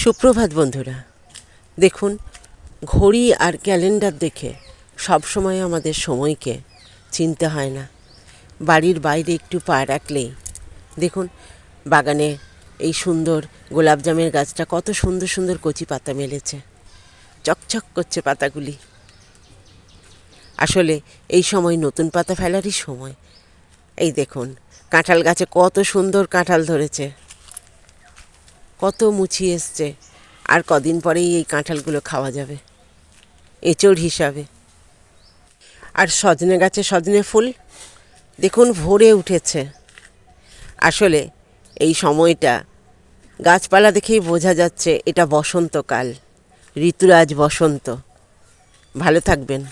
সুপ্রভাত বন্ধুরা। দেখুন, ঘড়ি আর ক্যালেন্ডার দেখে সব সময় আমাদের সময়কে চিনতে হয় না। বাড়ির বাইরে একটু পা রাখলেই দেখুন বাগানে এই সুন্দর গোলাপজামের গাছটা কত সুন্দর সুন্দর কচি পাতা মেলেছে, চকচক করছে পাতাগুলি। আসলে এই সময় নতুন পাতা ফেলারই সময়। এই দেখুন, কাঁঠাল গাছে কত সুন্দর কাঁঠাল ধরেছে, কত মুচি এসছে। আর কদিন পরেই এই কাঁঠালগুলো খাওয়া যাবে এঁচড় হিসাবে। আর সজনে গাছে সজনে ফুল দেখুন ভরে উঠেছে। আসলে এই সময়টা গাছপালা দেখেই বোঝা যাচ্ছে এটা বসন্তকাল, ঋতুরাজ বসন্ত। ভালো থাকবেন।